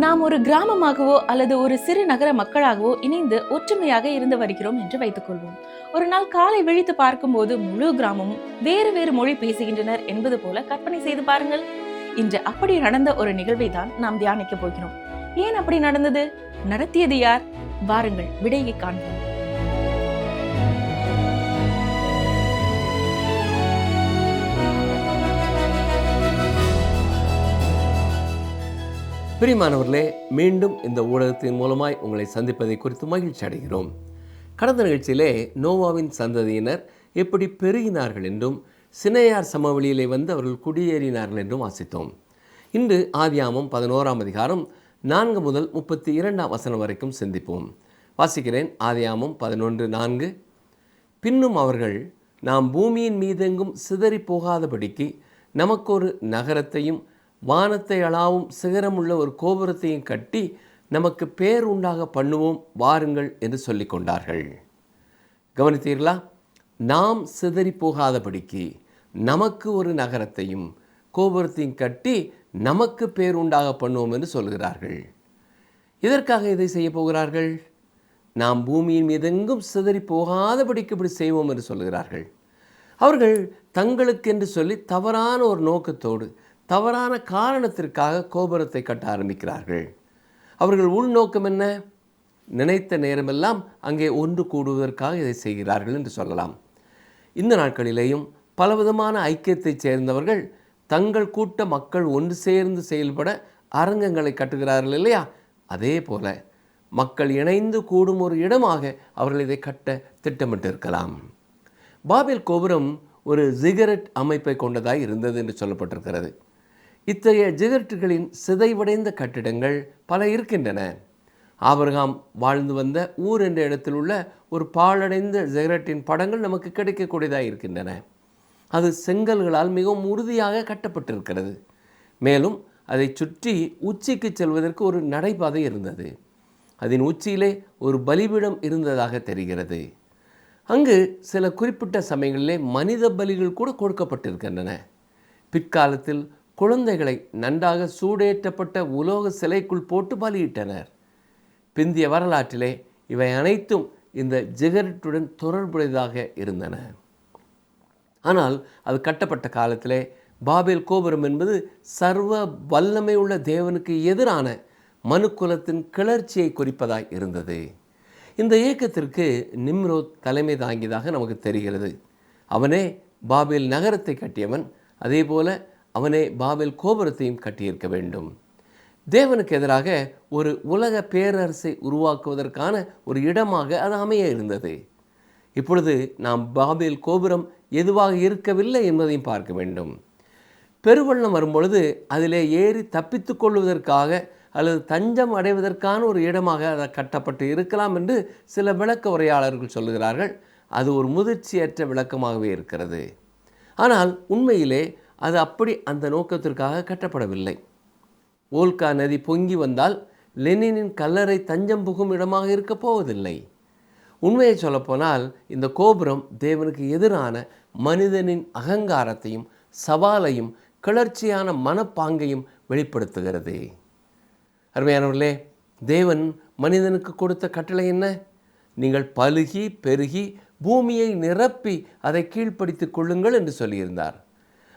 நாம் ஒரு கிராமமாகவோ அல்லது ஒரு சிறு நகர மக்களாகவோ இணைந்து ஒற்றுமையாக இருந்து வருகிறோம் என்று வைத்துக் கொள்வோம். ஒரு நாள் காலை விழித்து பார்க்கும்போது முழு கிராமமும் வேறு வேறு மொழி பேசுகின்றனர் என்பது போல கற்பனை செய்து பாருங்கள். இன்று அப்படி நடந்த ஒரு நிகழ்வை தான் நாம் தியானிக்க போகிறோம். ஏன் அப்படி நடந்தது? நடத்தியது யார்? வாருங்கள் விடையை காண்போம். பிரியமானவர்களே, மீண்டும் இந்த ஊடகத்தின் மூலமாய் உங்களை சந்திப்பதை குறித்து மகிழ்ச்சி அடைகிறோம். கடந்த நிகழ்ச்சியிலே நோவாவின் சந்ததியினர் எப்படி பெருகினார்கள் என்றும் சினையார் சமவெளியிலே வந்து அவர்கள் குடியேறினார்கள் என்றும் வாசித்தோம். இன்று ஆதியாகமம் 11ஆம் அதிகாரம் 4 முதல் 32ஆம் வசனம் வரைக்கும் சிந்திப்போம். வாசிக்கிறேன். ஆதியாகமம் 11:4. பின்னும் அவர்கள், நாம் பூமியின் மீதெங்கும் சிதறி போகாதபடிக்கு நமக்கொரு நகரத்தையும் வானத்தை அளாவும் சிகரமுள்ள ஒரு கோபுரத்தையும் கட்டி நமக்கு பேர் உண்டாக பண்ணுவோம் வாருங்கள் என்று சொல்லிக் கொண்டார்கள். கவனித்தீர்களா? நாம் சிதறி போகாதபடிக்கு நமக்கு ஒரு நகரத்தையும் கோபுரத்தையும் கட்டி நமக்கு பேர் உண்டாக பண்ணுவோம் என்று சொல்கிறார்கள். இதற்காக இதை செய்ய போகிறார்கள். நாம் பூமியின் மீதெங்கும் சிதறி போகாதபடிக்கு இப்படி செய்வோம் என்று சொல்கிறார்கள். அவர்கள் தங்களுக்கென்று சொல்லி தவறான ஒரு நோக்கத்தோடு தவறான காரணத்திற்காக கோபுரத்தை கட்ட ஆரம்பிக்கிறார்கள். அவர்கள் உள்நோக்கம் என்ன? நினைத்த நேரமெல்லாம் அங்கே ஒன்று கூடுவதற்காக இதை செய்கிறார்கள் என்று சொல்லலாம். இந்த நாட்களிலேயும் பலவிதமான ஐக்கியத்தைச் சேர்ந்தவர்கள் தங்கள் கூட்ட மக்கள் ஒன்று சேர்ந்து செயல்பட அரங்கங்களை கட்டுகிறார்கள் இல்லையா? அதே போல மக்கள் இணைந்து கூடும் ஒரு இடமாக அவர்கள் இதை கட்ட திட்டமிட்டிருக்கலாம். பாபேல் கோபுரம் ஒரு ஜிகரெட் அமைப்பை கொண்டதாய் இருந்தது என்று சொல்லப்பட்டிருக்கிறது. இத்தகைய ஜிகரெட்டுகளின் சிதைவடைந்த கட்டிடங்கள் பல இருக்கின்றன. ஆபிரகாம் வாழ்ந்து வந்த ஊர் என்ற இடத்தில் உள்ள ஒரு பாழடைந்த ஜிகரெட்டின் படங்கள் நமக்கு கிடைக்கக்கூடியதாக இருக்கின்றன. அது செங்கல்களால் மிகவும் உறுதியாக கட்டப்பட்டிருக்கிறது. மேலும் அதை சுற்றி உச்சிக்கு செல்வதற்கு ஒரு நடைபாதை இருந்தது. அதன் உச்சியிலே ஒரு பலிபீடம் இருந்ததாக தெரிகிறது. அங்கு சில குறிப்பிட்ட சமயங்களிலே மனித பலிகள் கூட கொடுக்கப்பட்டிருக்கின்றன. பிற்காலத்தில் குழந்தைகளை நன்றாக சூடேற்றப்பட்ட உலோக சிலைக்குள் போட்டு பலியிட்டனர். பிந்திய வரலாற்றிலே இவை அனைத்தும் இந்த ஜிகரெட்டுடன் தொடர்புடையதாக இருந்தன. ஆனால் அது கட்டப்பட்ட காலத்திலே பாபேல் கோபுரம் என்பது சர்வ வல்லமை உள்ள தேவனுக்கு எதிரான மனுக்குலத்தின் கிளர்ச்சியை குறிப்பதாய் இருந்தது. இந்த இயக்கத்திற்கு நிம்ரோத் தலைமை தாங்கியதாக நமக்கு தெரிகிறது. அவனே பாபேல் நகரத்தை கட்டியவன். அதே போல அவனே பாபேல் கோபுரத்தையும் கட்டியிருக்க வேண்டும். தேவனுக்கு எதிராக ஒரு உலக பேரரசை உருவாக்குவதற்கான ஒரு இடமாக அது அமைய இருந்தது. இப்பொழுது நாம் பாபேல் கோபுரம் எதுவாக இருக்கவில்லை என்பதையும் பார்க்க வேண்டும். பெருவெள்ளம் வரும்பொழுது அதிலே ஏறி தப்பித்து கொள்வதற்காக அல்லது தஞ்சம் அடைவதற்கான ஒரு இடமாக அது கட்டப்பட்டு இருக்கலாம் என்று சில விளக்க உரையாளர்கள் சொல்லுகிறார்கள். அது ஒரு முதிர்ச்சியற்ற விளக்கமாகவே இருக்கிறது. ஆனால் உண்மையிலே அது அப்படி அந்த நோக்கத்திற்காக கட்டப்படவில்லை. ஓல்கா நதி பொங்கி வந்தால் லெனினின் கல்லறை தஞ்சம் புகும் இடமாக இருக்க போவதில்லை. உண்மையை சொல்லப்போனால் இந்த கோபுரம் தேவனுக்கு எதிரான மனிதனின் அகங்காரத்தையும் சவாலையும் கிளர்ச்சியான மனப்பாங்கையும் வெளிப்படுத்துகிறது. அருமையானவர்களே, தேவன் மனிதனுக்கு கொடுத்த கட்டளை என்ன? நீங்கள் பலுகி பெருகி பூமியை நிரப்பி அதை கீழ்ப்படுத்திக் கொள்ளுங்கள் என்று சொல்லியிருந்தார்.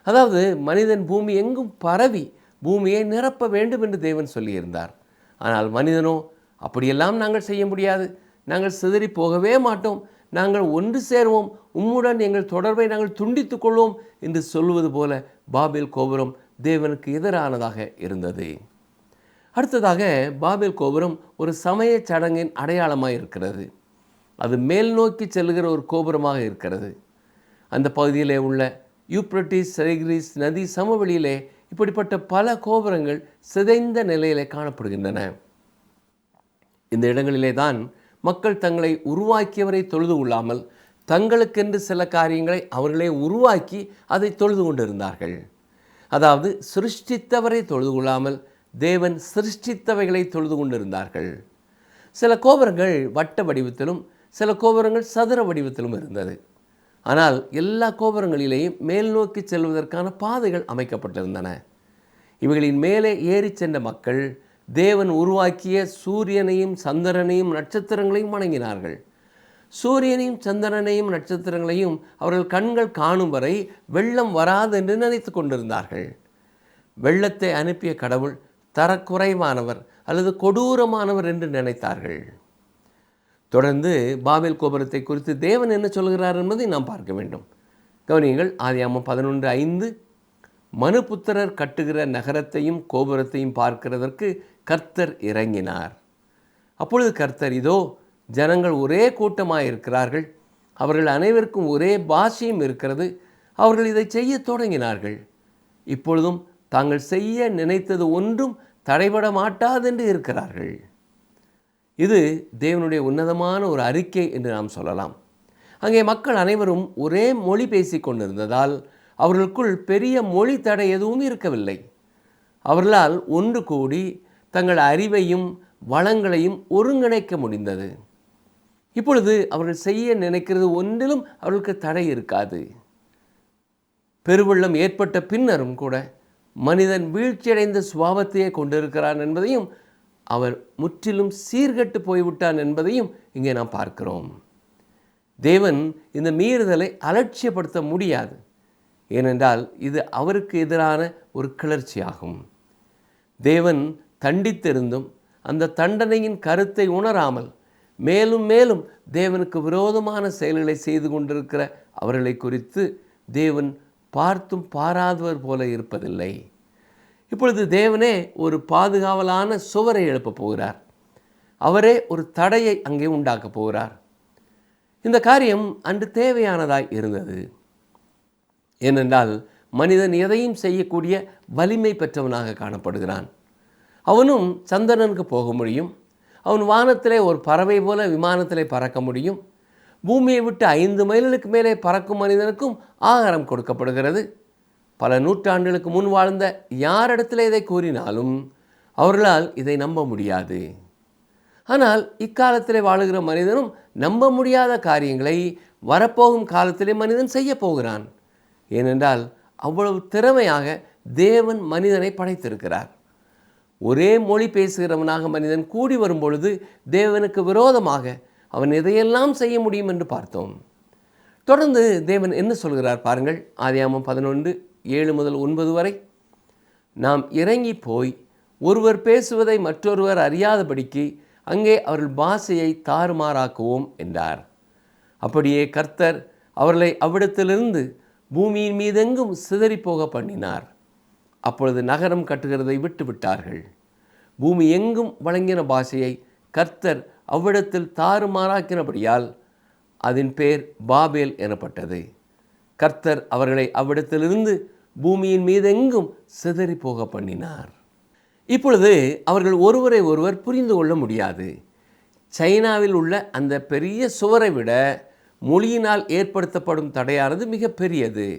அதாவது மனிதன் பூமி எங்கும் பரவி பூமியை நிரப்ப வேண்டும் என்று தேவன் சொல்லியிருந்தார். ஆனால் மனிதனோ, அப்படியெல்லாம் நாங்கள் செய்ய முடியாது, நாங்கள் சிதறி போகவே மாட்டோம், நாங்கள் ஒன்று சேருவோம், உம்முடன் எங்கள் தொடர்பை நாங்கள் துண்டித்துக் கொள்வோம் என்று சொல்வது போல பாபேல் கோபுரம் தேவனுக்கு எதிரானதாக இருந்தது. அடுத்ததாக பாபேல் கோபுரம் ஒரு சமய சடங்கின் அடையாளமாக இருக்கிறது. அது மேல் நோக்கி செல்லுகிற ஒரு கோபுரமாக இருக்கிறது. அந்த பகுதியிலே உள்ள யூப்ரட்டிஸ் டைக்ரிஸ் நதி சமவெளியிலே இப்படிப்பட்ட பல கோபுரங்கள் சிதைந்த நிலையிலே காணப்படுகின்றன. இந்த இடங்களிலே தான் மக்கள் தங்களை உருவாக்கியவரை தொழுது கொள்ளாமல் தங்களுக்கென்று சில காரியங்களை அவர்களே உருவாக்கி அதை தொழுது கொண்டிருந்தார்கள். அதாவது சிருஷ்டித்தவரை தொழுது கொள்ளாமல் தேவன் சிருஷ்டித்தவைகளை தொழுது கொண்டிருந்தார்கள். சில கோபுரங்கள் வட்ட வடிவத்திலும் சில கோபுரங்கள் சதுர வடிவத்திலும் இருந்தது. ஆனால் எல்லா கோபுரங்களிலேயும் மேல் நோக்கி செல்வதற்கான பாதைகள் அமைக்கப்பட்டிருந்தன. இவைகளின் மேலே ஏறி சென்ற மக்கள் தேவன் உருவாக்கிய சூரியனையும் சந்திரனையும் நட்சத்திரங்களையும் வணங்கினார்கள். சூரியனையும் சந்திரனையும் நட்சத்திரங்களையும் அவர்கள் கண்கள் காணும் வரை வெள்ளம் வராது என்று நினைத்து கொண்டிருந்தார்கள். வெள்ளத்தை அனுப்பிய கடவுள் தரக்குறைவானவர் அல்லது கொடூரமானவர் என்று நினைத்தார்கள். தொடர்ந்து பாபேல் கோபுரத்தை குறித்து தேவன் என்ன சொல்கிறார் என்பதை நாம் பார்க்க வேண்டும். கவனியுங்கள், ஆதியாகமம் 11:5, மனுபுத்திரர் கட்டுகிற நகரத்தையும் கோபுரத்தையும் பார்க்கிறதற்கு கர்த்தர் இறங்கினார். அப்பொழுது கர்த்தர், இதோ ஜனங்கள் ஒரே கூட்டமாக இருக்கிறார்கள், அவர்கள் அனைவருக்கும் ஒரே பாஷையும் இருக்கிறது, அவர்கள் இதை செய்ய தொடங்கினார்கள், இப்பொழுதும் தாங்கள் செய்ய நினைத்தது ஒன்றும் தடைபட மாட்டாதென்று இருக்கிறார்கள். இது தேவனுடைய உன்னதமான ஒரு அறிக்கை என்று நாம் சொல்லலாம். அங்கே மக்கள் அனைவரும் ஒரே மொழி பேசி கொண்டிருந்ததால் அவர்களுக்குள் பெரிய மொழி தடை எதுவும் இருக்கவில்லை. அவர்களால் ஒன்று கூடி தங்கள் அறிவையும் வளங்களையும் ஒருங்கிணைக்க முடிந்தது. இப்பொழுது அவர்கள் செய்ய நினைக்கிறது ஒன்றிலும் அவர்களுக்கு தடை இருக்காது. பெருவெள்ளம் ஏற்பட்ட பின்னரும் கூட மனிதன் வீழ்ச்சியடைந்த சுபாவத்தையே கொண்டிருக்கிறான் என்பதையும், அவர் முற்றிலும் சீர்கட்டு போய்விட்டான் என்பதையும் இங்கே நாம் பார்க்கிறோம். தேவன் இந்த மீறுதலை அலட்சியப்படுத்த முடியாது. ஏனென்றால் இது அவருக்கு எதிரான ஒரு கிளர்ச்சியாகும். தேவன் தண்டித்திருந்தும் அந்த தண்டனையின் கருத்தை உணராமல் மேலும் மேலும் தேவனுக்கு விரோதமான செயல்களை செய்து கொண்டிருக்கிற அவர்களை குறித்து தேவன் பார்த்தும் பாராதவர் போல இருப்பதில்லை. இப்பொழுது தேவனே ஒரு பாதுகாவலான சுவரை எழுப்பப் போகிறார். அவரே ஒரு தடையை அங்கே உண்டாக்கப் போகிறார். இந்த காரியம் அன்று தேவையானதாய் இருந்தது. ஏனென்றால் மனிதன் எதையும் செய்யக்கூடிய வலிமை பெற்றவனாக காணப்படுகிறான். அவனும் சந்திரனுக்கு போக முடியும், அவன் வானத்திலே ஒரு பறவை போல விமானத்திலே பறக்க முடியும், பூமியை விட்டு 5 மைல்களுக்கு மேலே பறக்கும் மனிதனுக்கும் ஆகாரம் கொடுக்கப்படுகிறது. பல நூற்றாண்டுகளுக்கு முன் வாழ்ந்த யாரிடத்தில் இதை கூறினாலும் அவர்களால் இதை நம்ப முடியாது. ஆனால் இக்காலத்திலே வாழுகிற மனிதனும் நம்ப முடியாத காரியங்களை வரப்போகும் காலத்திலே மனிதன் செய்ய போகிறான். ஏனென்றால் அவ்வளவு திறமையாக தேவன் மனிதனை படைத்திருக்கிறார். ஒரே மொழி பேசுகிறவனாக மனிதன் கூடி வரும்பொழுது தேவனுக்கு விரோதமாக அவன் எதையெல்லாம் செய்ய முடியும் என்று பார்த்தோம். தொடர்ந்து தேவன் என்ன சொல்கிறார் பாருங்கள். ஆதியாகமம் 11:7-9 வரை, நாம் இறங்கி போய் ஒருவர் பேசுவதை மற்றொருவர் அறியாதபடிக்கு அங்கே அவர்கள் பாஷையை தாறுமாறாக்குவோம் என்றார். அப்படியே கர்த்தர் அவர்களை அவ்விடத்திலிருந்து பூமியின் மீதெங்கும் சிதறிப்போக பண்ணினார். அப்பொழுது நகரம் கட்டுகிறதை விட்டு விட்டார்கள். பூமி எங்கும் வழங்கின பாஷையை கர்த்தர் அவ்விடத்தில் தாறுமாறாக்கினபடியால் அதன் பேர் பாபேல் எனப்பட்டது. கர்த்தர் அவர்களை அவ்விடத்திலிருந்து பூமியின் மீதெங்கும் சிதறி போக பண்ணினார். இப்பொழுது அவர்கள் ஒருவரை ஒருவர் புரிந்து கொள்ள முடியாது. சைனாவில் உள்ள அந்த பெரிய சுவரை விட மொழியினால் ஏற்படுத்தப்படும் தடையானது மிக பெரியது.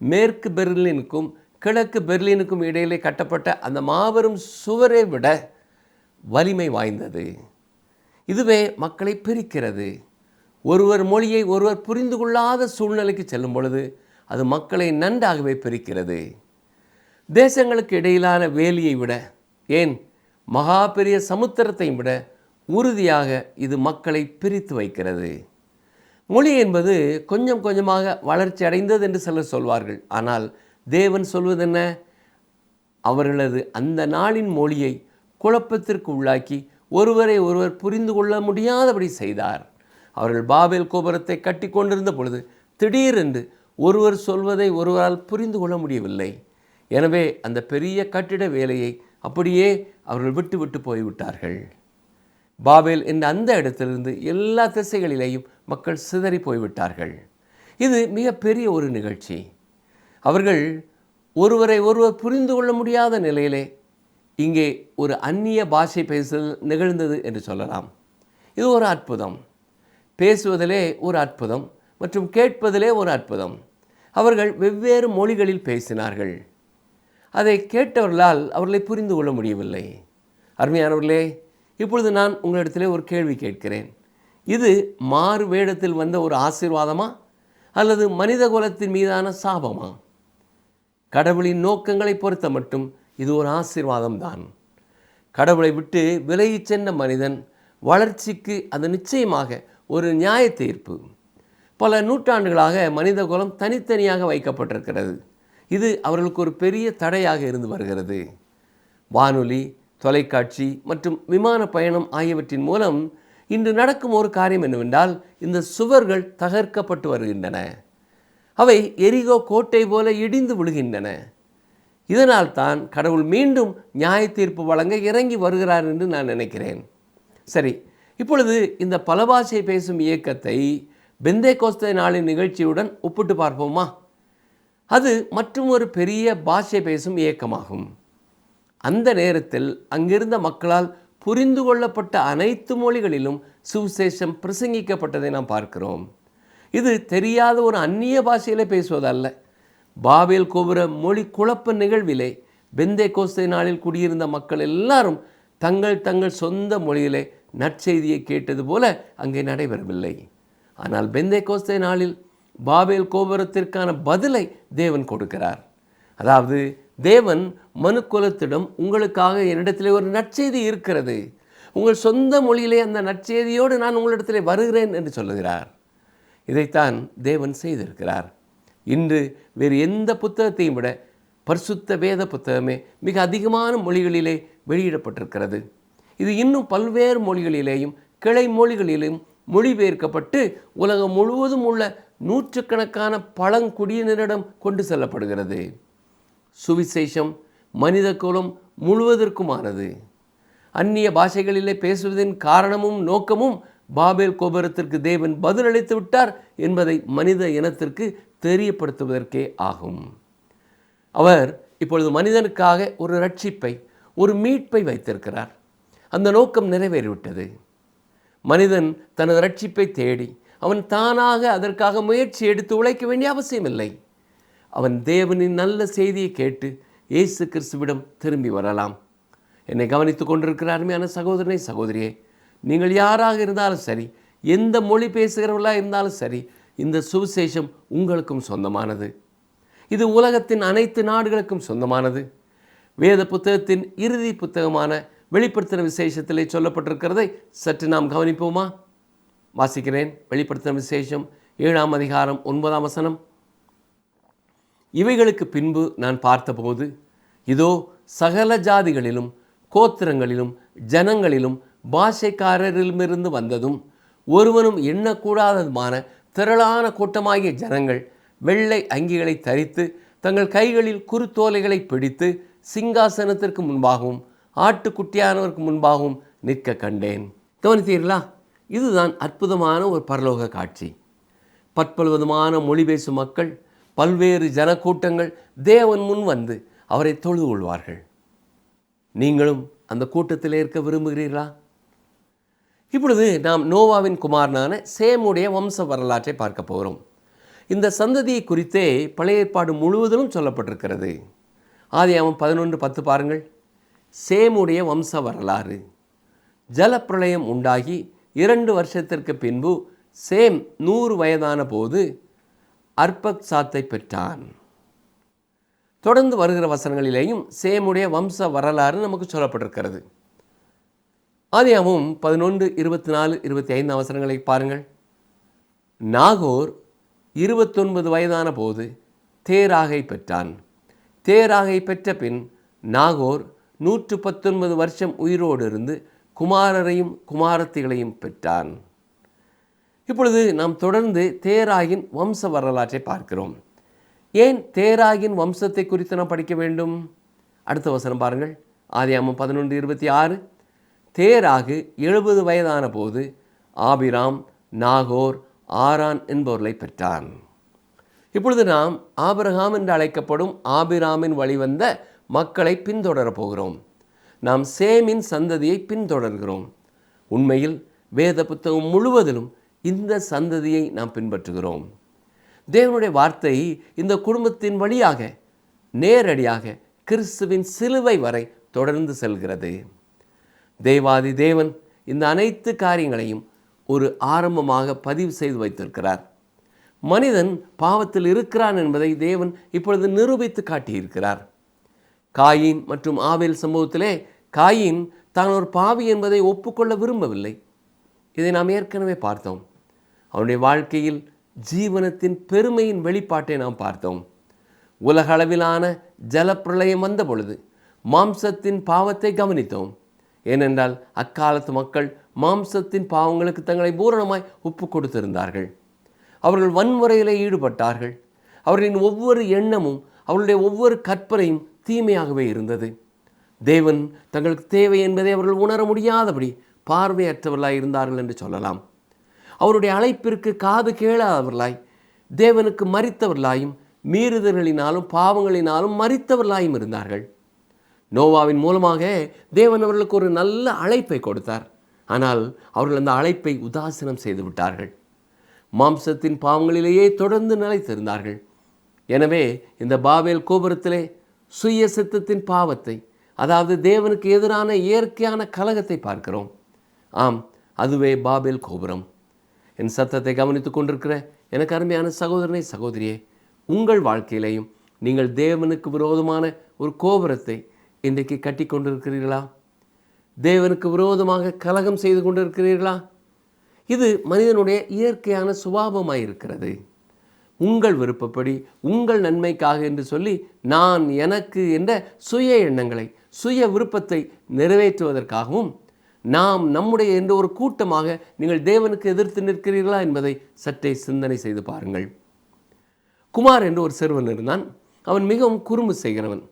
மேற்கு பெர்லினுக்கும் கிழக்கு பெர்லினுக்கும் இடையிலே கட்டப்பட்ட அந்த மாபெரும் சுவரை விட வலிமை வாய்ந்தது. இதுவே மக்களை பிரிக்கிறது. ஒருவர் மொழியை ஒருவர் புரிந்து கொள்ளாத சூழ்நிலைக்கு செல்லும் பொழுது அது மக்களை நன்றாகவே பிரிக்கிறது. தேசங்களுக்கு இடையிலான வேலியை விட, ஏன் மகா பெரிய சமுத்திரத்தையும் விட உறுதியாக இது மக்களை பிரித்து வைக்கிறது. மொழி என்பது கொஞ்சம் கொஞ்சமாக வளர்ச்சி அடைந்தது என்று சிலர் சொல்வார்கள். ஆனால் தேவன் சொல்வது என்ன? அவர்களது அந்த நாளின் மொழியை குழப்பத்திற்கு உள்ளாக்கி ஒருவரை ஒருவர் புரிந்து கொள்ள முடியாதபடி செய்தார். அவர்கள் பாபேல் கோபுரத்தை கட்டி கொண்டிருந்த பொழுது திடீரென்று ஒருவர் சொல்வதை ஒருவரால் புரிந்து கொள்ள முடியவில்லை. எனவே அந்த பெரிய கட்டிட வேலையை அப்படியே அவர்கள் விட்டு விட்டு போய்விட்டார்கள். பாபேல் என்ற அந்த இடத்திலிருந்து எல்லா திசைகளிலேயும் மக்கள் சிதறி போய்விட்டார்கள். இது மிகப்பெரிய ஒரு நிகழ்ச்சி. அவர்கள் ஒருவரை ஒருவர் புரிந்து கொள்ள முடியாத நிலையிலே இங்கே ஒரு அந்நிய பாஷை பேசுதல் நிகழ்ந்தது என்று சொல்லலாம். இது ஒரு அற்புதம். பேசுவதிலே ஒரு அற்புதம் மற்றும் கேட்பதிலே ஒரு அற்புதம். அவர்கள் வெவ்வேறு மொழிகளில் பேசினார்கள். அதை கேட்டவர்களால் அவர்களை புரிந்து கொள்ள முடியவில்லை. அருமையானவர்களே, இப்பொழுது நான் உங்களிடத்திலே ஒரு கேள்வி கேட்கிறேன். இது மாறு வேடத்தில் வந்த ஒரு ஆசீர்வாதமா அல்லது மனித குலத்தின் மீதான சாபமா? கடவுளின் நோக்கங்களை பொறுத்த மட்டும் இது ஒரு ஆசீர்வாதம்தான். கடவுளை விட்டு விலகிச் சென்ற மனிதன் வளர்ச்சிக்கு அது நிச்சயமாக ஒரு நியாய தீர்ப்பு. பல நூற்றாண்டுகளாக மனித குலம் தனித்தனியாக வைக்கப்பட்டிருக்கிறது. இது அவர்களுக்கு ஒரு பெரிய தடையாக இருந்து வருகிறது. வானொலி, தொலைக்காட்சி மற்றும் விமான பயணம் ஆகியவற்றின் மூலம் இன்று நடக்கும் ஒரு காரியம் என்னவென்றால், இந்த சுவர்கள் தகர்க்கப்பட்டு வருகின்றன. அவை எரிகோ கோட்டை போல இடிந்து விழுகின்றன. இதனால் தான் கடவுள் மீண்டும் நியாய தீர்ப்பு வழங்க இறங்கி வருகிறார் என்று நான் நினைக்கிறேன். சரி, இப்பொழுது இந்த பல பாஷை பேசும் இயக்கத்தை பெந்தேகோஸ்தே நாளின் நிகழ்ச்சியுடன் ஒப்பிட்டு பார்ப்போமா? அது மற்றும் ஒரு பெரிய பாஷை பேசும் இயக்கமாகும். அந்த நேரத்தில் அங்கிருந்த மக்களால் புரிந்து கொள்ளப்பட்ட அனைத்து மொழிகளிலும் சுவிசேஷம் பிரசங்கிக்கப்பட்டதை நாம் பார்க்கிறோம். இது தெரியாத ஒரு அந்நிய பாஷையிலே பேசுவதல்ல. பாபேல் கோபுர மொழி குழப்ப நிகழ்விலே பெந்தேகோஸ்தே நாளில் குடியிருந்த மக்கள் எல்லாரும் தங்கள் தங்கள் சொந்த மொழியிலே நற்செய்தியை கேட்டது போல அங்கே நடைபெறவில்லை. ஆனால் பெந்தேகோஸ்தே நாளில் பாபேல் கோபுரத்திற்கான பதிலை தேவன் கொடுக்கிறார். அதாவது, தேவன் மனுக்குலத்திடம், உங்களுக்காக என்னிடத்திலே ஒரு நற்செய்தி இருக்கிறது, உங்கள் சொந்த மொழியிலே அந்த நற்செய்தியோடு நான் உங்களிடத்திலே வருகிறேன் என்று சொல்லுகிறார். இதைத்தான் தேவன் செய்திருக்கிறார். இன்று வேறு எந்த புத்தகத்தையும் விட பரிசுத்த வேத புத்தகமே மிக அதிகமான மொழிகளிலே வெளியிடப்பட்டிருக்கிறது. இது இன்னும் பல்வேறு மொழிகளிலேயும் கிளை மொழிகளிலும் மொழிபெயர்க்கப்பட்டு உலகம் முழுவதும் உள்ள நூற்றுக்கணக்கான பழங்குடியினரிடம் கொண்டு செல்லப்படுகிறது. சுவிசேஷம் மனித குலம் முழுவதற்குமானது. அந்நிய பாஷைகளிலே பேசுவதின் காரணமும் நோக்கமும் பாபேல் கோபுரத்திற்கு தேவன் பதிலளித்து விட்டார் என்பதை மனித இனத்திற்கு தெரியப்படுத்துவதற்கே ஆகும். அவர் இப்பொழுது மனிதனுக்காக ஒரு ரட்சிப்பை, ஒரு மீட்பை வைத்திருக்கிறார். அந்த நோக்கம் நிறைவேறிவிட்டது. மனிதன் தனது ரட்சிப்பை தேடி அவன் தானாக அதற்காக முயற்சி எடுத்து உழைக்க வேண்டிய அவசியமில்லை. அவன் தேவனின் நல்ல செய்தியை கேட்டு இயேசு கிறிஸ்துவிடம் திரும்பி வரலாம். என்னை கவனித்து கொண்டிருக்கிற அருமையான சகோதரனை, சகோதரியே, நீங்கள் யாராக இருந்தாலும் சரி, எந்த மொழி பேசுகிறவர்களாக இருந்தாலும் சரி, இந்த சுவிசேஷம் உங்களுக்கும் சொந்தமானது. இது உலகத்தின் அனைத்து நாடுகளுக்கும் சொந்தமானது. வேத புத்தகத்தின் இறுதி புத்தகமான வெளிப்படுத்தின விசேஷத்திலே சொல்லப்பட்டிருக்கிறதை சற்று நாம் கவனிப்போமா? வாசிக்கிறேன். வெளிப்படுத்தின விசேஷம் 7ஆம் அதிகாரம் 9ஆம் வசனம். இவைகளுக்கு பின்பு நான் பார்த்தபோது, இதோ சகல ஜாதிகளிலும் கோத்திரங்களிலும் ஜனங்களிலும் பாஷைக்காரரிலுமிருந்து வந்ததும் ஒருவனும் எண்ணக்கூடாததுமான திரளான கூட்டமாகிய ஜனங்கள் வெள்ளை அங்கிகளை தரித்து தங்கள் கைகளில் குருத்தோலைகளை பிடித்து சிங்காசனத்திற்கு முன்பாகவும் ஆட்டுக்குட்டியானவருக்கு முன்பாகவும் நிற்க கண்டேன். கவனித்தீர்களா? இதுதான் அற்புதமான ஒரு பரலோக காட்சி. பற்பல்வதமான மொழி பேசும் மக்கள், பல்வேறு ஜனக்கூட்டங்கள் தேவன் முன் வந்து அவரை தொழுது கொள்வார்கள். நீங்களும் அந்த கூட்டத்திலே இருக்க விரும்புகிறீர்களா? இப்பொழுது நாம் நோவாவின் குமாரனான சேமுடைய வம்ச வரலாற்றை பார்க்க போகிறோம். இந்த சந்ததியை குறித்தே பழைய ஏற்பாடு முழுவதிலும் சொல்லப்பட்டிருக்கிறது. ஆதியாகமம் 11:10 பாருங்கள். சேமுடைய வம்ச வரலாறு. ஜலப்பிரளயம் உண்டாகி 2 வருஷத்திற்கு பின்பு சேம் 100 வயதான போது அர்பக்சாத்தை பெற்றான். தொடர்ந்து வருகிற வசனங்களிலேயும் சேமுடைய வம்ச வரலாறு நமக்கு சொல்லப்பட்டிருக்கிறது. ஆதியாகமம் 11, 24, 25 வசனங்களை பாருங்கள். நாகோர் 29 வயதான போது தேராகை பெற்றான். தேராகை பெற்ற பின் நாகோர் 119 வருஷம் உயிரோடு இருந்து குமாரரையும் குமாரத்திகளையும் பெற்றான். இப்பொழுது நாம் தொடர்ந்து தேராகின் வம்ச வரலாற்றை பார்க்கிறோம். ஏன் தேராகின் வம்சத்தை குறித்து நாம் படிக்க வேண்டும்? அடுத்த வசனம் பாருங்கள். ஆதியாகமம் 11:26. தேராகு 70 வயதான போது ஆபிராம், நாகோர், ஆரான் என்பவர்களை பெற்றான். இப்பொழுது நாம் ஆபிரகாம் என்று அழைக்கப்படும் ஆபிராமின் வழிவந்த மக்களை பின்தொடரப் போகிறோம். நாம் சேமின் சந்ததியை பின்தொடர்கிறோம். உண்மையில் வேத புத்தகம் முழுவதிலும் இந்த சந்ததியை நாம் பின்பற்றுகிறோம். தேவனுடைய வார்த்தை இந்த குடும்பத்தின் வழியாக நேரடியாக கிறிஸ்துவின் சிலுவை வரை தொடர்ந்து செல்கிறது. தேவாதி தேவன் இந்த அனைத்து காரியங்களையும் ஒரு ஆரம்பமாக பதிவு செய்து வைத்திருக்கிறார். மனிதன் பாவத்தில் இருக்கிறான் என்பதை தேவன் இப்பொழுது நிரூபித்து காட்டியிருக்கிறார். காயின் மற்றும் ஆபேல் சம்பவத்திலே காயின் தான் ஒரு பாவி என்பதை ஒப்புக்கொள்ள விரும்பவில்லை. இதை நாம் ஏற்கனவே பார்த்தோம். அவனுடைய வாழ்க்கையில் ஜீவனத்தின் பெருமையின் வெளிப்பாட்டை நாம் பார்த்தோம். உலக அளவிலான ஜலப்பிரளயம் வந்த பொழுது மாம்சத்தின் பாவத்தை கவனித்தோம். ஏனென்றால் அக்காலத்து மக்கள் மாம்சத்தின் பாவங்களுக்கு தங்களை பூரணமாய் ஒப்பு கொடுத்திருந்தார்கள். அவர்கள் வன்முறையில் ஈடுபட்டார்கள். அவர்களின் ஒவ்வொரு எண்ணமும் அவர்களுடைய ஒவ்வொரு கற்பனையும் தீமையாகவே இருந்தது. தேவன் தங்களுக்கு தேவை என்பதை அவர்கள் உணர முடியாதபடி பார்வையற்றவர்களாய் இருந்தார்கள் என்று சொல்லலாம். அவருடைய அழைப்பிற்கு காது கேளாதவர்களாய், தேவனுக்கு மரித்தவர்களாயும், மீறுதல்களினாலும் பாவங்களினாலும் மரித்தவர்களாயும் இருந்தார்கள். நோவாவின் மூலமாக தேவன் அவர்களுக்கு ஒரு நல்ல அழைப்பை கொடுத்தார். ஆனால் அவர்கள் அந்த அழைப்பை உதாசீனம் செய்து விட்டார்கள். மாம்சத்தின் பாவங்களிலேயே தொடர்ந்து நிலைத்திருந்தார்கள். எனவே இந்த பாபேல் கோபுரத்திலே சுய சித்தத்தின் பாவத்தை, அதாவது தேவனுக்கு எதிரான இயற்கையான கலகத்தை பார்க்கிறோம். ஆம், அதுவே பாபேல் கோபுரம். என் சத்தத்தை கவனித்துக் கொண்டிருக்கிற எனக்கு அருமையான சகோதரனை, சகோதரியே, உங்கள் வாழ்க்கையிலையும் நீங்கள் தேவனுக்கு விரோதமான ஒரு கோபுரத்தை இன்றைக்கு கட்டி கொண்டிருக்கிறீர்களா? தேவனுக்கு விரோதமாக கலகம் செய்து கொண்டிருக்கிறீர்களா? இது மனிதனுடைய இயற்கையான சுபாவமாக இருக்கிறது. உங்கள் விருப்பப்படி, உங்கள் நன்மைக்காக என்று சொல்லி நான், எனக்கு என்ற சுய எண்ணங்களை, சுய விருப்பத்தை நிறைவேற்றுவதற்காகவும் நாம், நம்முடைய என்ற ஒரு கூட்டமாக நீங்கள் தேவனுக்கு எதிர்த்து நிற்கிறீர்களா என்பதை சற்றே சிந்தனை செய்து பாருங்கள். குமார் என்று ஒரு சிறுவன் இருந்தான். அவன் மிகவும் குறும்பு செய்கிறவன்.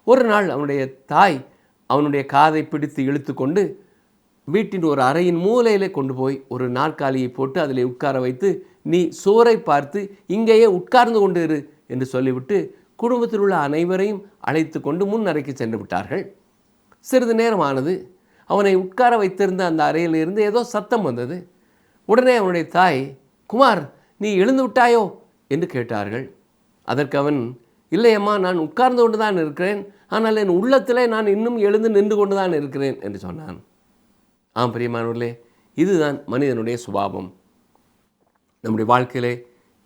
ஒரு நாள் அவனுடைய தாய் அவனுடைய காதை பிடித்து இழுத்து கொண்டு வீட்டின் ஒரு அறையின் மூலையிலே கொண்டு போய் ஒரு நாற்காலியை போட்டு அதில் உட்கார வைத்து, நீ சுவரை பார்த்து இங்கேயே உட்கார்ந்து கொண்டு இரு என்று சொல்லிவிட்டு குடும்பத்தில் உள்ள அனைவரையும் அழைத்து கொண்டு முன் அறைக்கு சென்று விட்டார்கள். சிறிது நேரமானது. அவனை உட்கார வைத்திருந்த அந்த அறையிலிருந்து ஏதோ சத்தம் வந்தது. உடனே அவனுடைய தாய், குமார், நீ எழுந்து விட்டாயோ என்று கேட்டார்கள். அதற்கு அவன், இல்லையம்மா, நான் உட்கார்ந்து கொண்டு தான் இருக்கிறேன், ஆனால் என் உள்ளத்திலே நான் இன்னும் எழுந்து நின்று கொண்டு தான் இருக்கிறேன் என்று சொன்னான். ஆம் பிரியமானவர்களே, இதுதான் மனிதனுடைய சுபாவம். நம்முடைய வாழ்க்கையிலே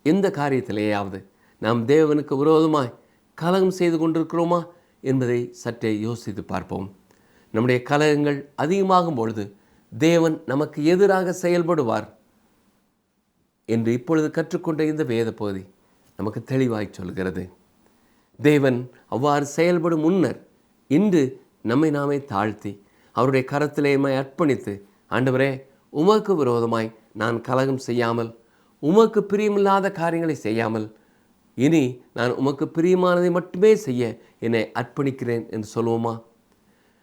எந்த காரியத்திலேயாவது நாம் தேவனுக்கு விரோதமாய் கலகம் செய்து கொண்டிருக்கிறோமா என்பதை சற்றே யோசித்து பார்ப்போம். நம்முடைய கலகங்கள் அதிகமாகும் பொழுது தேவன் நமக்கு எதிராக செயல்படுவார் என்று இப்பொழுது கற்றுக்கொண்ட இந்த வேத பகுதி நமக்கு தெளிவாய் சொல்கிறது. தேவன் அவ்வாறு செயல்படும் முன்னர் இன்று நம்மை நாமே தாழ்த்தி அவருடைய கரத்திலே அர்ப்பணித்து, ஆண்டவரே, உமக்கு விரோதமாய் நான் கலகம் செய்யாமல், உமக்கு பிரியமில்லாத காரியங்களை செய்யாமல், இனி நான் உமக்கு பிரியமானதை மட்டுமே செய்ய என்னை அர்ப்பணிக்கிறேன் என்று சொல்லுவோமா?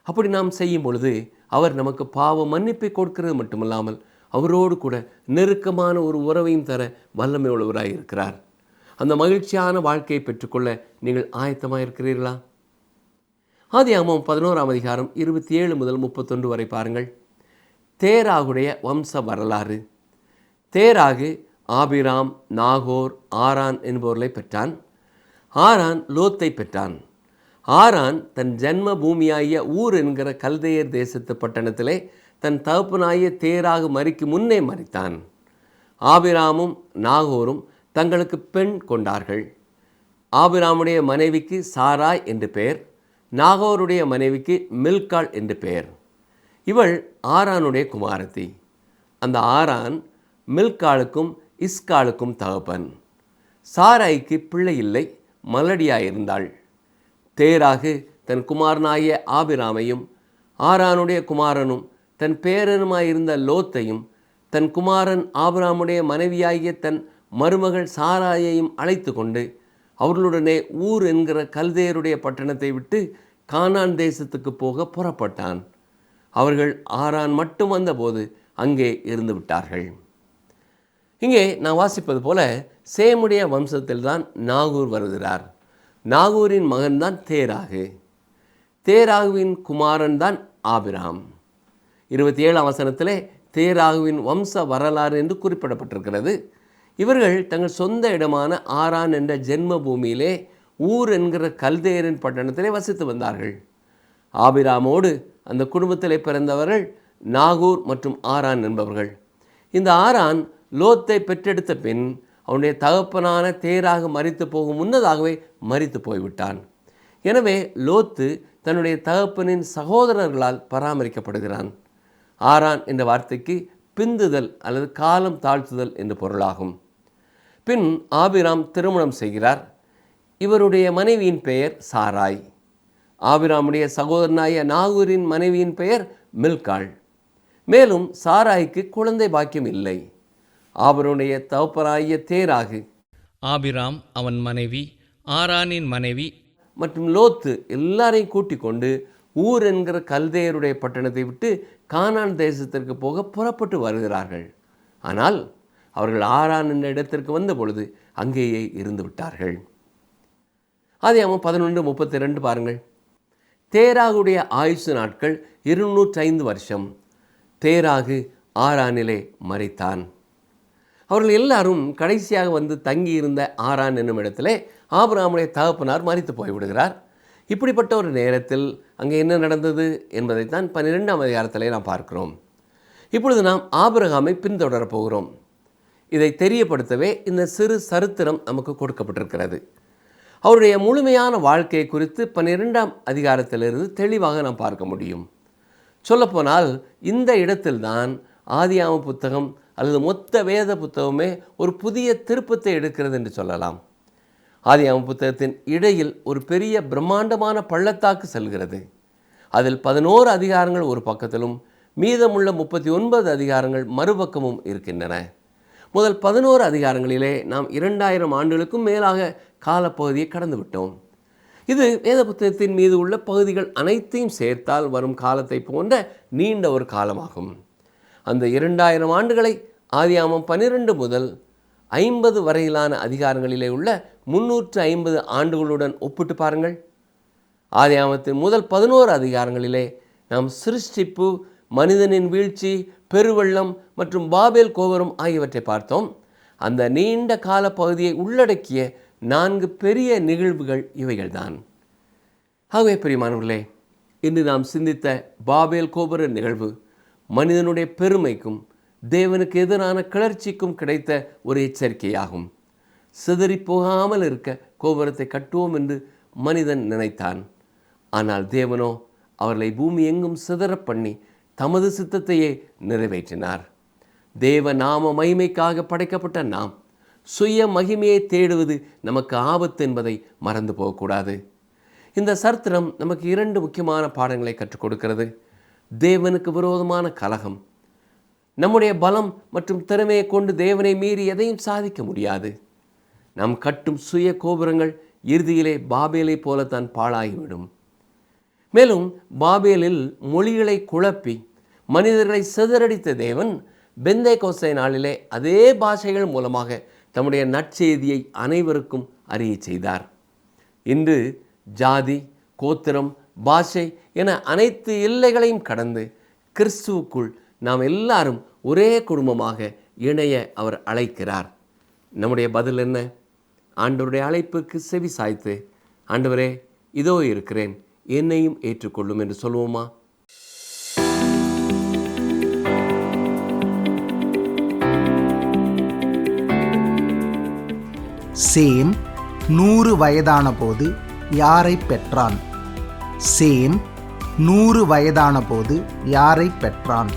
அப்படி நாம் செய்யும் பொழுது அவர் நமக்கு பாவ மன்னிப்பை கொடுக்கிறது மட்டுமல்லாமல் அவரோடு கூட நெருக்கமான ஒரு உறவையும் தர வல்லமை உள்ளவராய் இருக்கிறார். அந்த மகிழ்ச்சியான வாழ்க்கையை பெற்றுக்கொள்ள நீங்கள் ஆயத்தமாக இருக்கிறீர்களா? ஆதியாகமம் 11ஆம் அதிகாரம் 27 முதல் 31 வரை பாருங்கள். தேராகுடைய வம்ச வரலாறு. தேராகு ஆபிராம், நாகோர், ஆரான் என்பவர்களை பெற்றான். ஆரான் லோத்தை பெற்றான். ஆரான் தன் ஜன்ம பூமியாகிய ஊர் என்கிற கல்தேயர் தேசத்து பட்டணத்திலே தன் தகப்பனாகிய தேராகு மரிக்கு முன்னே மரித்தான். ஆபிராமும் நாகோரும் தங்களுக்கு பெண் கொண்டார்கள். ஆபிராமுடைய மனைவிக்கு சாராய் என்று பெயர், நாகோருடைய மனைவிக்கு மில்காள் என்று பெயர். இவள் ஆரானுடைய குமாரத்தி. அந்த ஆரான் மில்காளுக்கும் இஸ்காளுக்கும் தகப்பன். சாராய்க்கு பிள்ளை இல்லை, மலடியாயிருந்தாள். தேராகு தன் குமாரனாகிய ஆபிராமையும் ஆரானுடைய குமாரனும் தன் பேரனுமாயிருந்த லோத்தையும் தன் குமாரன் ஆபிராமுடைய மனைவியாகிய தன் மருமகள் சாராயையும் அழைத்து கொண்டு அவர்களுடனே ஊர் என்கிற கல்தேயருடைய பட்டணத்தை விட்டு கானான் தேசத்துக்கு போக புறப்பட்டான். அவர்கள் ஆரான் மட்டும் வந்தபோது அங்கே இருந்து விட்டார்கள். இங்கே நான் வாசிப்பது போல சேமுடைய வம்சத்தில் தான் நாகூர் வருகிறார். நாகூரின் மகன்தான் தேராகு. தேராகுவின் குமாரன் தான் ஆபிராம். 27ஆம் வசனத்திலே தேராகுவின் வம்ச வரலாறு என்று குறிப்பிடப்பட்டிருக்கிறது. இவர்கள் தங்கள் சொந்த இடமான ஆரான் என்ற ஜென்ம பூமியிலே ஊர் என்கிற கல்தேயரின் பட்டணத்திலே வசித்து வந்தார்கள். ஆபிராமோடு அந்த குடும்பத்திலே பிறந்தவர்கள் நாகூர் மற்றும் ஆரான் என்பவர்கள். இந்த ஆரான் லோத்தை பெற்றெடுத்த பின் அவனுடைய தகப்பனான தேராக மரித்து போகும் முன்னதாகவே மரித்து போய்விட்டான். எனவே லோத்து தன்னுடைய தகப்பனின் சகோதரர்களால் பராமரிக்கப்படுகிறான். ஆரான் என்ற வார்த்தைக்கு பிந்துதல் அல்லது காலம் தாழ்த்துதல் என்று பொருளாகும். பின் ஆபிராம் திருமணம் செய்கிறார். இவருடைய மனைவியின் பெயர் சாராய். ஆபிராமுடைய சகோதரனாய நாகூரின் மனைவியின் பெயர் மில்காள். மேலும் சாராய்க்கு குழந்தை பாக்கியம் இல்லை. ஆபிரமுடைய தகப்பனாகிய தேராகு, ஆபிராம் அவன் மனைவி, ஆரானின் மனைவி மற்றும் லோத்து எல்லாரையும் கூட்டிக் கொண்டு ஊர் என்கிற கல்தேயருடைய பட்டணத்தை விட்டு கானான் தேசத்திற்கு போக புறப்பட்டு வருகிறார்கள். ஆனால் அவர்கள் ஆரான் என்ற இடத்திற்கு வந்த பொழுது அங்கேயே இருந்து விட்டார்கள். ஆதியாகமம் 11:32 பாருங்கள். தேராகுடைய ஆயுசு நாட்கள் 205 வருஷம். தேராகு ஆரானிலே மரித்தான். அவர்கள் எல்லாரும் கடைசியாக வந்து தங்கியிருந்த ஆரான் என்னும் இடத்திலே ஆபிரகாமுடைய தகப்பனார் மரித்து போய்விடுகிறார். இப்படிப்பட்ட ஒரு நேரத்தில் அங்கே என்ன நடந்தது என்பதைத்தான் 12ஆம் அதிகாரத்திலே நாம் பார்க்கிறோம். இப்பொழுது நாம் ஆபிரகாமை பின்தொடரப் போகிறோம். இதை தெரியப்படுத்தவே இந்த சிறு சரித்திரம் நமக்கு கொடுக்கப்பட்டிருக்கிறது. அவருடைய முழுமையான வாழ்க்கையை குறித்து 12ஆம் அதிகாரத்திலிருந்து தெளிவாக நாம் பார்க்க முடியும். சொல்லப்போனால் இந்த இடத்தில்தான் ஆதியாகம புத்தகம் அல்லது மொத்த வேத புத்தகமே ஒரு புதிய திருப்பத்தை எடுக்கிறது என்று சொல்லலாம். ஆதியாகம புத்தகத்தின் இடையில் ஒரு பெரிய பிரம்மாண்டமான பள்ளத்தாக்கு செல்கிறது. அதில் 11 அதிகாரங்கள் ஒரு பக்கத்திலும் மீதமுள்ள 39 அதிகாரங்கள் மறுபக்கமும் இருக்கின்றன. முதல் 11 அதிகாரங்களிலே நாம் 2000 ஆண்டுகளுக்கும் மேலாக காலப்பகுதியை கடந்து விட்டோம். இது வேத புத்தகத்தின் மீது உள்ள பகுதிகள் அனைத்தையும் சேர்த்தால் வரும் காலத்தை போன்ற நீண்ட ஒரு காலமாகும். அந்த 2000 ஆண்டுகளை ஆதியாகமம் 12 முதல் 50 வரையிலான அதிகாரங்களிலே உள்ள 350 ஆண்டுகளுடன் ஒப்பிட்டு பாருங்கள். ஆதியாகமத்தின் முதல் 11 அதிகாரங்களிலே நாம் சிருஷ்டிப்பு, மனிதனின் வீழ்ச்சி, பெருவெள்ளம் மற்றும் பாபேல் கோபுரம் ஆகியவற்றை பார்த்தோம். அந்த நீண்ட கால பகுதியை உள்ளடக்கிய 4 பெரிய நிகழ்வுகள் இவைகள்தான். ஆகவே பிரியமானவர்களே, இன்று நாம் சிந்தித்த பாபேல் கோபுர நிகழ்வு மனிதனுடைய பெருமைக்கும் தேவனுக்கு எதிரான கிளர்ச்சிக்கும் கிடைத்த ஒரு எச்சரிக்கையாகும். சிதறி போகாமல் இருக்க கோபுரத்தை கட்டுவோம் என்று மனிதன் நினைத்தான். ஆனால் தேவனோ அவர்களை பூமி எங்கும் சிதற பண்ணி தமது சித்தத்தையே நிறைவேற்றினார். தேவ நாம மகிமைக்காக படைக்கப்பட்ட நாம் சுய மகிமையை தேடுவது நமக்கு ஆபத்து என்பதை மறந்து போகக்கூடாது. இந்த சரித்திரம் நமக்கு 2 முக்கியமான பாடங்களை கற்றுக் கொடுக்கிறது. தேவனுக்கு விரோதமான கலகம். நம்முடைய பலம் மற்றும் திறமையை கொண்டு தேவனை மீறி எதையும் சாதிக்க முடியாது. நாம் கட்டும் சுய கோபுரங்கள் இறுதியிலே பாபேலை போலத்தான் பாழாகிவிடும். மேலும் பாபேலில் மொழிகளை குழப்பி மனிதர்களை சிதறடித்த தேவன் பெந்தேகோஸ்தே நாளிலே அதே பாஷைகள் மூலமாக தம்முடைய நற்செய்தியை அனைவருக்கும் அறிய செய்தார். இன்று ஜாதி, கோத்திரம், பாஷை என அனைத்து எல்லைகளையும் கடந்து கிறிஸ்துவுக்குள் நாம் எல்லாரும் ஒரே குடும்பமாக இணைய அவர் அழைக்கிறார். நம்முடைய பதில் என்ன? ஆண்டவருடைய அழைப்புக்கு செவி சாய்த்து, ஆண்டவரே இதோ இருக்கிறேன், என்னையும் ஏற்றுக்கொள்ளும் என்று சொல்வோமா? சேம் 100 வயதான போது யாரை பெற்றான்? சேம் 100 வயதான போது யாரை பெற்றான்?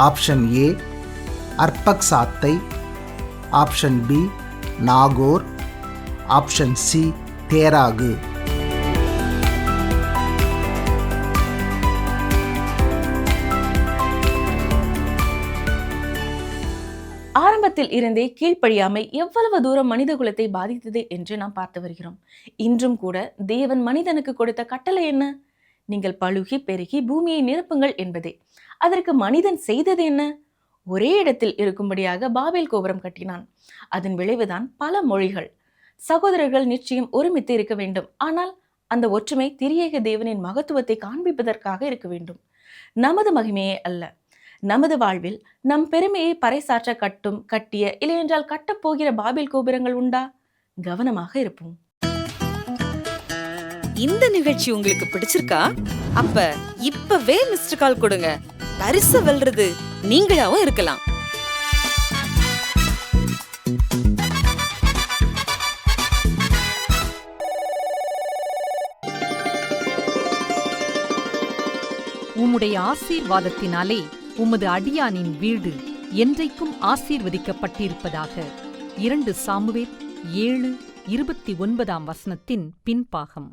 ஆப்ஷன் ஏ அர்பக்சாத்தை, ஆப்ஷன் பி நாகோர், ஆப்ஷன் சி தேராகு. ஆரம்பத்தில் இருந்தே கீழ்ப்படியாமை எவ்வளவு தூரம் மனித குலத்தை பாதித்தது என்று நாம் பார்த்து வருகிறோம். இன்றும் கூட தேவன் மனிதனுக்கு கொடுத்த கட்டளை என்ன? நீங்கள் பழுகி பெருகி பூமியை நிரப்புங்கள் என்பதே. அதற்கு மனிதன் செய்தது என்ன? ஒரே இடத்தில் இருக்கும்படியாக பாபேல் கோபுரம் கட்டினான். அதன் விளைவுதான் பல மொழிகள். சகோதரர்கள் நிச்சயம் ஒருமித்து இருக்க வேண்டும். ஆனால் அந்த ஒற்றுமை திரியேக தேவனின் மகத்துவத்தை காண்பிப்பதற்காக இருக்க வேண்டும், நமது மகிமையே அல்ல. நமது வாழ்வில் நம் பெருமையை பறைசாற்ற கட்டிய இல்லையென்றால் கட்டப்போகிற பாபேல் கோபுரங்கள் உண்டா? கவனமாக இருப்போம். இந்த நிகழ்ச்சி உங்களுக்கு பிடிச்சிருக்கா? அப்ப இப்பவே மிஸ்டர் கால் கொடுங்க. பரிசு வெல்றது நீங்களாவும் இருக்கலாம். உம்முடைய ஆசீர்வாதத்தினாலே உமது அடியானின் வீடு என்றைக்கும் ஆசீர்வதிக்கப்பட்டிருப்பதாக. 2 சாமுவேல் 7:29 பின்பாகம்.